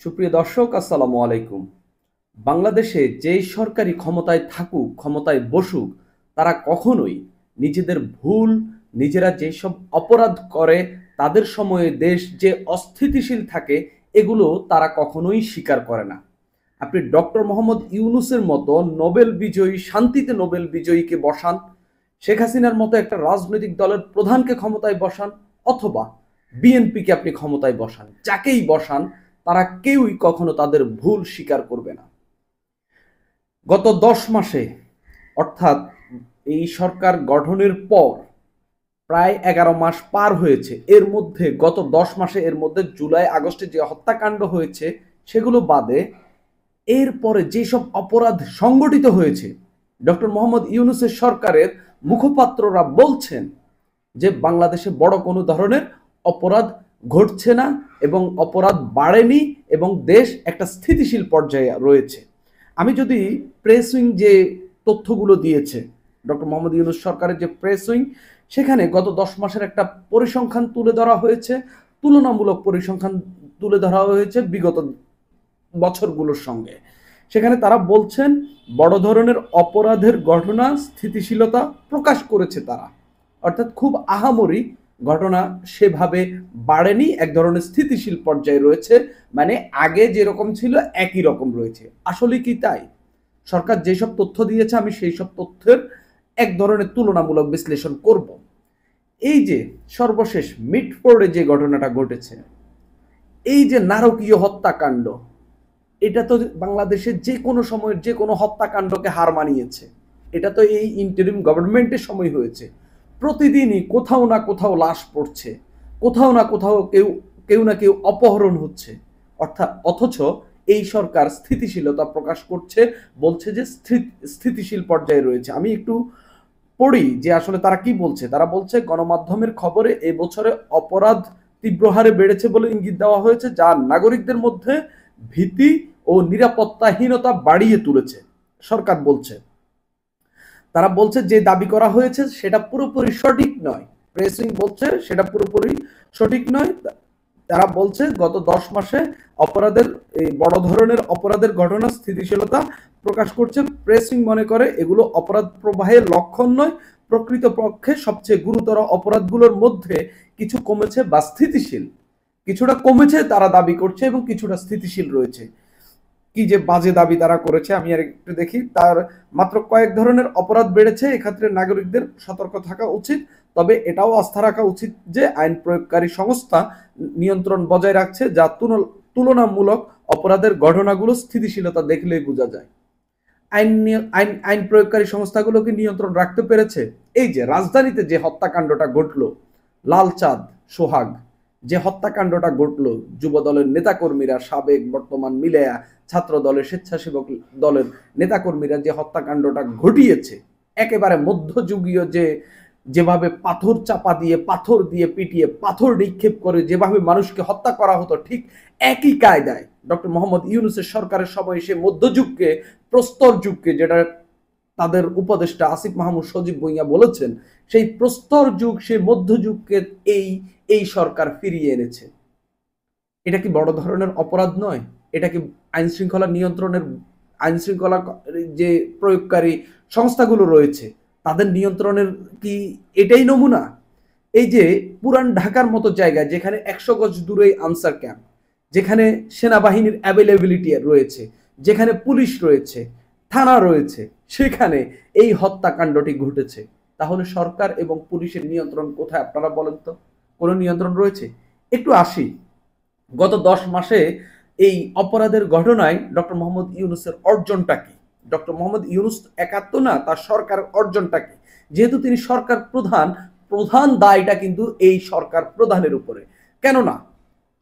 সুপ্রিয় দর্শক, আসসালামু আলাইকুম। বাংলাদেশে যেই সরকারি ক্ষমতায় থাকুক, ক্ষমতায় বসুক, তারা কখনোই নিজেদের ভুল, নিজেরা যেসব অপরাধ করে, তাদের সময়ে দেশ যে অস্থিতিশীল থাকে, এগুলো তারা কখনোই স্বীকার করে না। আপনি ডক্টর মোহাম্মদ ইউনূসের মতো নোবেল বিজয়ী, শান্তিতে নোবেল বিজয়ীকে বসান, শেখ হাসিনার মতো একটা রাজনৈতিক দলের প্রধানকে ক্ষমতায় বসান, অথবা বিএনপিকে আপনি ক্ষমতায় বসান, যাকেই বসান, তারা কেউই কখনো তাদের ভুল স্বীকার করবে না। গত 10 মাসে, অর্থাৎ এই সরকার গঠনের পর প্রায় 11 মাস পার হয়েছে। এর মধ্যে গত 10 মাসে, এর মধ্যে জুলাই আগস্টে যে হত্যাকাণ্ড হয়েছে সেগুলো বাদে এরপরে যেসব অপরাধ সংগঠিত হয়েছে, ডক্টর মোহাম্মদ ইউনূসের সরকারের মুখপাত্ররা বলছেন যে বাংলাদেশে বড় কোনো ধরনের অপরাধ ঘটছে না এবং অপরাধ বাড়েনি এবং দেশ একটা স্থিতিশীল পর্যায়ে রয়েছে। আমি যদি প্রেস উইং যে তথ্যগুলো দিয়েছে, ডক্টর মোহাম্মদ ইউনূস সরকারের যে প্রেস উইং, সেখানে গত 10 মাসের একটা পরিসংখ্যান তুলে ধরা হয়েছে, তুলনামূলক পরিসংখ্যান তুলে ধরা হয়েছে বিগত বছরগুলোর সঙ্গে। সেখানে তারা বলছেন বড় ধরনের অপরাধের ঘটনা স্থিতিশীলতা প্রকাশ করেছে তারা, অর্থাৎ খুব আহামরি ঘটনা সেভাবে বাড়েনি, এক ধরনের স্থিতিশীল পর্যায়ে রয়েছে, মানে আগে যেরকম ছিল একই রকম রয়েছে। আসলে কি তাই? সরকার যেসব তথ্য দিয়েছে আমি সেই সব তথ্যের এক ধরনের তুলনামূলক বিশ্লেষণ করব। এই যে সর্বশেষ মিটফোর্ডে যে ঘটনাটা ঘটেছে, এই যে নারকীয় হত্যাকাণ্ড, এটা তো বাংলাদেশের যে কোনো সময়ের যে কোনো হত্যাকাণ্ডকে হার মানিয়েছে। এটা তো এই ইন্টারিম গভর্নমেন্টের সময় হয়েছে। প্রতিদিনই কোথাও না কোথাও লাশ পড়ছে, কোথাও না কোথাও কেউ কেউ না কেউ অপহরণ হচ্ছে। অথচ এই সরকার স্থিতিশীলতা প্রকাশ করছে, বলছে যে স্থিতিশীল পর্যায়ে রয়েছে। আমি একটু পড়ি যে আসলে তারা কি বলছে। তারা বলছে, গণমাধ্যমের খবরে এবছরে অপরাধ তীব্র হারে বেড়েছে বলে ইঙ্গিত দেওয়া হয়েছে, যা নাগরিকদের মধ্যে ভীতি ও নিরাপত্তাহীনতা বাড়িয়ে তুলেছে। সরকার বলছে, তারা বলছে যে দাবি করা হয়েছে সেটা পুরোপুরি সঠিক নয়। প্রেসিং বলছে সেটা পুরোপুরি সঠিক নয়। তারা বলছে গত 10 মাসে অপরাধের, এই বড় ধরনের অপরাধের ঘটনা স্থিতিশীলতা প্রকাশ করছে। প্রেসিং মনে করে এগুলো অপরাধ প্রবাহের লক্ষণ নয়, প্রকৃতপক্ষে সবচেয়ে গুরুতর অপরাধগুলোর মধ্যে কিছু কমেছে বা স্থিতিশীল, কিছুটা কমেছে তারা দাবি করছে এবং কিছুটা স্থিতিশীল রয়েছে। কি যে বাজে দাবি তারা করেছে, আমি আর একটু দেখি। তার মাত্র কয়েক ধরনের অপরাধ বেড়েছে, এক্ষেত্রে নাগরিকদের সতর্ক থাকা উচিত, তবে এটাও আস্থা রাখা উচিত যে আইন প্রয়োগকারী সংস্থা নিয়ন্ত্রণ বজায় রাখছে, যা তুলনামূলক অপরাধের ঘটনাগুলো স্থিতিশীলতা দেখলেই বোঝা যায়। আইন আইন আইন প্রয়োগকারী সংস্থাগুলোকে নিয়ন্ত্রণ রাখতে পেরেছে। এই যে রাজধানীতে যে হত্যাকাণ্ডটা ঘটলো, লালচাঁদ সোহাগ, যে হত্যাকাণ্ডটা ঘটলো, যুব দলের নেতাকর্মীরা, সাবেক বর্তমান মিলেয়া ছাত্র দলের, স্বেচ্ছাসেবক দলের নেতাকর্মীরা যে হত্যাকাণ্ডটা ঘটিয়েছে, একেবারে মধ্যযুগীয় যেভাবে পাথর চাপা দিয়ে, পাথর দিয়ে পিটিয়ে, পাথর নিক্ষেপ করে যেভাবে মানুষকে হত্যা করা হতো, ঠিক একই কায়দায় ডক্টর মোহাম্মদ ইউনূসের সরকারের সময় সে মধ্যযুগকে, প্রস্তর যুগকে, যেটা তাদের উপদেষ্টা আসিফ মাহমুদ সজীব ভুঁইয়া বলেছেন, সেই প্রস্তর যুগ, সেই মধ্যযুগকে এই এই সরকার ফিরিয়ে এনেছে। এটা কি বড় ধরনের অপরাধ নয়? এটা কি আইন শৃঙ্খলা নিয়ন্ত্রণের, আইন শৃঙ্খলা যে প্রয়োগকারী সংস্থাগুলো রয়েছে তাদের নিয়ন্ত্রণের কি এটাই নমুনা? এই যে পুরান ঢাকার মতো জায়গায়, যেখানে 100 গজ দূরেই আনসার ক্যাম্প, যেখানে সেনাবাহিনীর অ্যাভেলেবিলিটি রয়েছে, যেখানে পুলিশ রয়েছে, থানা রয়েছে, সেখানে এই হত্যাকাণ্ডটি ঘটেছে। তাহলে সরকার এবং পুলিশের নিয়ন্ত্রণ কোথায় আপনারা বলেন তো? কোনো নিয়ন্ত্রণ রয়েছে? একটু আসি গত 10 মাসে এই অপরাধের ঘটনায় ডক্টর মোহাম্মদ ইউনূসের অর্জনটা কি। ডক্টর মোহাম্মদ ইউনূস একাত্ম না, তার সরকার অর্জনটা কি? যেহেতু তিনি সরকার প্রধান, প্রধান দায়টা কিন্তু এই সরকার প্রধানের উপরে। কেননা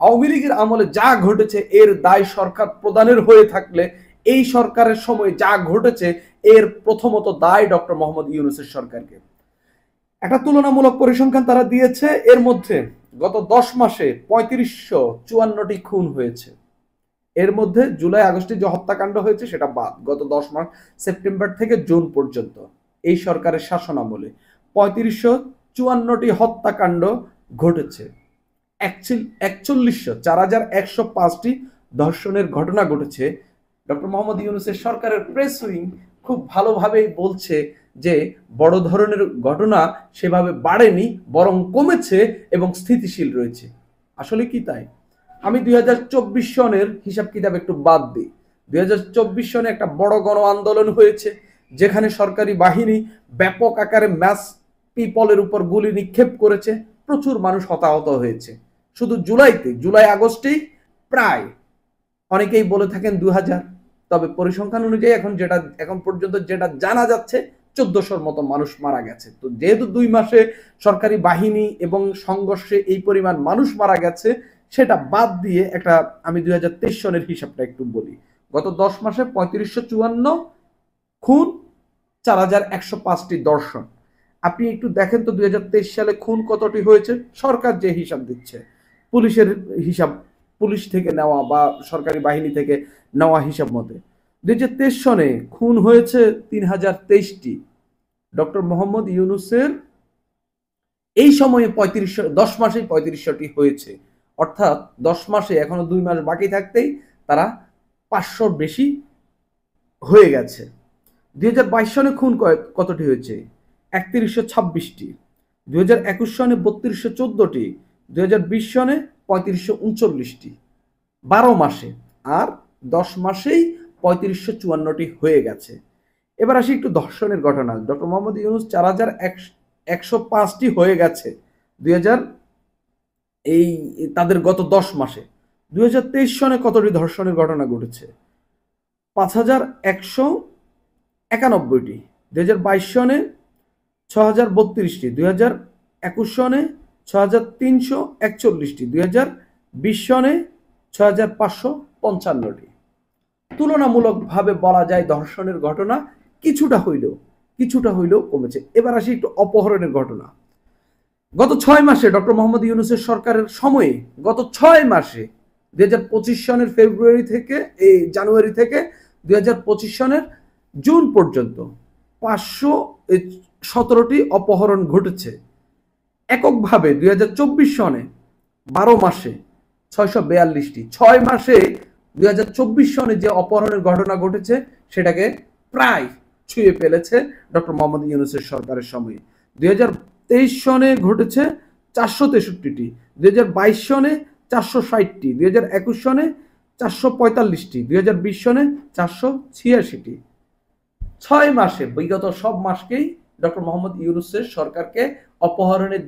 আওয়ামী লীগের আমলে যা ঘটেছে এর দায় সরকার প্রধানের হয়ে থাকলে, এই সরকারের সময় যা ঘটেছে এর প্রথমত দায় ডক্টর মোহাম্মদ ইউনূসের সরকারকে। একটা তুলনামূলক পরিসংখ্যান তারা দিয়েছে, এর মধ্যে গত 10 মাসে 3554টি খুন হয়েছে। এর মধ্যে জুলাই আগস্টে যে হত্যাকাণ্ড হয়েছে সেটা বাদ, গত 10 মাস সেপ্টেম্বর থেকে জুন পর্যন্ত এই সরকারের শাসনামলে 3554টি হত্যাকাণ্ড ঘটেছে। 4105টি ধর্ষণের ঘটনা ঘটেছে, ডক্টর মোহাম্মদ ইউনূসের সরকারের প্রেস উইং খুব ভালোভাবেই বলছে যে বড় ধরনের ঘটনা সেভাবে বাড়েনি, বরং কমেছে এবং স্থিতিশীল রয়েছে। আসলে কি তাই? আমি 2024 সনের হিসাব কিতাব একটু বাদ দিই। 2024 সনে একটা বড় গণ আন্দোলন হয়েছে, যেখানে সরকারি বাহিনী ব্যাপক আকারে ম্যাস পিপলের উপর গুলি নিক্ষেপ করেছে, প্রচুর মানুষ হতাহত হয়েছে। শুধু জুলাই আগস্টেই প্রায়, অনেকেই বলে থাকেন 2000, তবে পরিসংখ্যান অনুযায়ী এখন পর্যন্ত যেটা জানা যাচ্ছে 1400-র মতো মানুষ মারা গেছে। তো যেহেতু 2 মাসে সরকারি বাহিনী এবং সংঘর্ষে এই পরিমাণ মানুষ মারা গেছে, সেটা বাদ দিয়ে আমি 2023 সনের হিসাবটা একটু বলি। গত 10 মাসে 3554 খুন, 4105টি ধর্ষণ। আপনি একটু দেখেন তো 2023 সালে খুন কতটি হয়েছে? সরকার যে হিসাব দিচ্ছে, পুলিশের হিসাব, পুলিশ থেকে নেওয়া বা সরকারি বাহিনী থেকে নেওয়া হিসাব মতে 2023 সনে খুন হয়েছে 3023টি। ডক্টর মোহাম্মদ ইউনূসের এই সময়ে 10 মাসেই 3500টি হয়েছে, অর্থাৎ 10 মাসে এখনো 2 মাস বাকি থাকতেই তারা 500 বেশি হয়ে গেছে। 2022 সনে খুন কতটি হয়েছে? 3126টি। 2021 সনে 3214টি। 2020 সনে 3539টি। 12 মাসে। আর 10 মাসেই 3554টি হয়ে গেছে। এবার আসি একটু ধর্ষণের ঘটনা। ডক্টর মোহাম্মদ ইউনূস 4105টি হয়ে গেছে তাদের গত 10 মাসে। 2023 সনে কতটি ধর্ষণের ঘটনা ঘটেছে? 5191টি। 2022 সনে 6032টি। 2021 সনে 6341টি। 2020 সনে 6555টি। তুলনামূলকভাবে বলা যায় ধর্ষণের ঘটনা কিছুটা হইলেও কমেছে। এবার আসি একটু অপহরণের ঘটনা। গত 6 মাসে ডক্টর মোহাম্মদ ইউনূসের সরকারের সময়ে, গত 6 মাসে 2025 সনের জানুয়ারি থেকে 2025 সনের জুন পর্যন্ত 517টি অপহরণ ঘটেছে। এককভাবে 2024 সনে 12 মাসে 642টি। 6 মাসে 2024 সনে যে অপহরণের ঘটনা ঘটেছে সেটাকে প্রায় ছুঁয়ে ফেলেছে ডক্টর মোহাম্মদ ইউনূসের সরকারের সময়ে। 2023 সনে ঘটেছে 463টি। 2022 সনে 460টি। 2021 সনে 445টি। 2020 সনে 486টি। 6 মাসে বিগত সব মাসকেই ডক্টর মোহাম্মদ ইউনূসের সরকারকে অপহরণের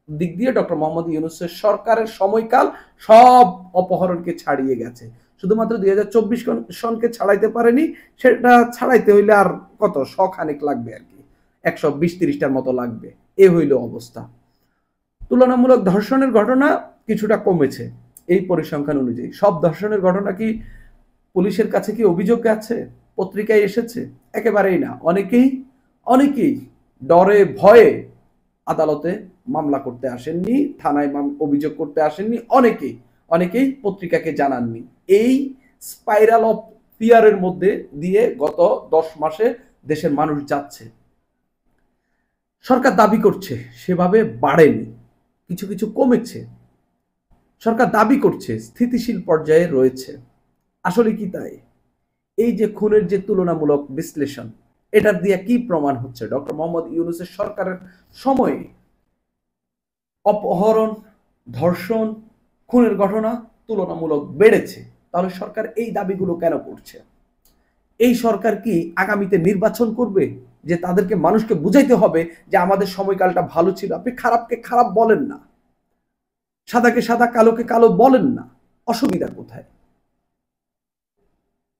দিক দিয়ে ডক্টর মোহাম্মদ ইউনূসের সরকারের সময়কাল সব অপহরণকে ছাড়িয়ে গেছে। শুধুমাত্র 2024 সনকে ছাড়াইতে পারেনি, সেটা ছাড়াইতে হইলে আর কত শখানেক লাগবে আর কি, 120-30টার মতো লাগবে। এ হইল অবস্থা। তুলনামূলক ধর্ষণের ঘটনা কিছুটা কমেছে এই পরিসংখ্যান অনুযায়ী। সব ধর্ষণের ঘটনা কি পুলিশের কাছে কি অভিযোগ আছে, পত্রিকায় এসেছে? একেবারেই না। অনেকেই ডরে ভয়ে আদালতে মামলা করতে আসেননি, থানায় অভিযোগ করতে আসেননি। অনেকেই পত্রিকাকে জানাননি। এই স্পাইরাল অফ ফিয়ারের মধ্যে দিয়ে গত 10 মাসে দেশের মানুষ যাচ্ছে। সরকার দাবি করছে সেভাবে বাড়েনি, কিছু কমেছে। সরকার দাবি করছে স্থিতিশীল পর্যায়ে রয়েছে। আসলে কি তাই? এই যে খুনের যে তুলনামূলক বিশ্লেষণ, এটার দিয়ে কি প্রমাণ হচ্ছে? ডক্টর মোহাম্মদ ইউনূসের সরকারের সময়ে অপহরণ, ধর্ষণ, খুনের ঘটনা তুলনামূলক বেড়েছে। তাহলে সরকার এই দাবিগুলো কেন করছে? এই সরকার কি আগামীতে নির্বাচন করবে যে তাদেরকে মানুষকে বুঝাইতে হবে যে আমাদের সময়কালটা ভালো ছিল? আপনি খারাপকে খারাপ বলেন না, সাদাকে সাদা, কালোকে কালো বলেন না, অসুবিধা কোথায়?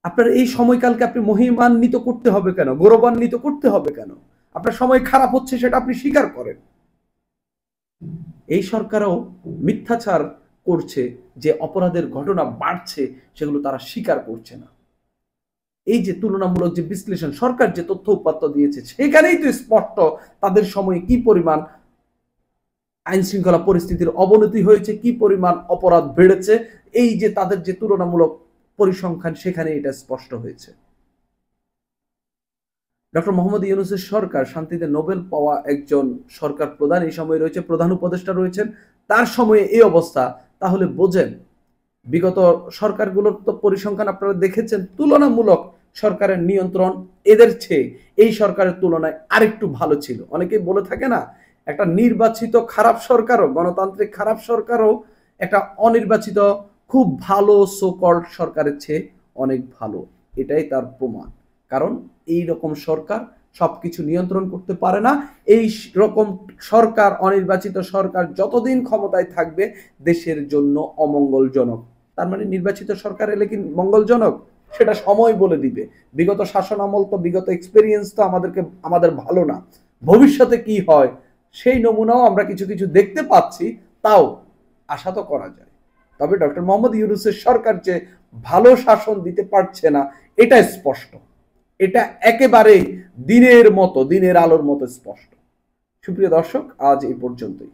আপনার এই সময়কালকে আপনি মহিমান্বিত করতে হবে কেন? গৌরবান্বিত করতে হবে কেন? আপনার সময় খারাপ হচ্ছে সেটা আপনি স্বীকার করেন। এই সরকারও মিথ্যাচার করছে, যে অপরাধের ঘটনা বাড়ছে সেগুলো তারা স্বীকার করছে না। এই যে তুলনামূলক যে বিশ্লেষণ, সরকার যে তথ্য উপাত্ত দিয়েছে সেখানেই তো স্পষ্ট তাদের সময়ে কি পরিমাণ আইন শৃঙ্খলা পরিস্থিতির অবনতি হয়েছে, কি পরিমাণ অপরাধ বেড়েছে। এই যে তাদের যে তুলনামূলক পরিসংখ্যান, সেখানে এটা স্পষ্ট হয়েছে। ডক্টর মোহাম্মদ ইউনূসের সরকার শান্তিতে নোবেল পাওয়া একজন সরকার প্রধান এই সময় রয়েছে, প্রধান উপদেষ্টা রয়েছেন, তার সময়ে এই অবস্থা। তাহলে বোঝেন বিগত সরকারগুলোর তো পরিসংখ্যান আপনারা দেখেছেন, তুলনামূলক সরকারের নিয়ন্ত্রণ এদের চেয়ে এই সরকারের তুলনায় আরেকটু ভালো ছিল। অনেকেই বলে থাকে না, একটা নির্বাচিত খারাপ সরকারও, গণতান্ত্রিক খারাপ সরকারও একটা অনির্বাচিত খুব ভালো সো কল্ড সরকারের চেয়ে অনেক ভালো। এটাই তার প্রমাণ। কারণ এই রকম সরকার সবকিছু নিয়ন্ত্রণ করতে পারে না। এই রকম সরকার, অনির্বাচিত সরকার যতদিন ক্ষমতায় থাকবে দেশের জন্য অমঙ্গলজনক। তার মানে নির্বাচিত সরকার এলে কি মঙ্গলজনক? সেটা সময় বলে দিবে। বিগত শাসন আমল তো, বিগত এক্সপেরিয়েন্স তো আমাদের ভালো না। ভবিষ্যতে কি হয় সেই নমুনাও আমরা কিছু কিছু দেখতে পাচ্ছি, তাও আশা তো করা যায়। তবে ডক্টর মোহাম্মদ ইউনূসের সরকার যে ভালো শাসন দিতে পারছে না এটা স্পষ্ট। এটা একেবারেই দিনের মতো, দিনের আলোর মতো স্পষ্ট। সুপ্রিয় দর্শক, আজ এই পর্যন্তই।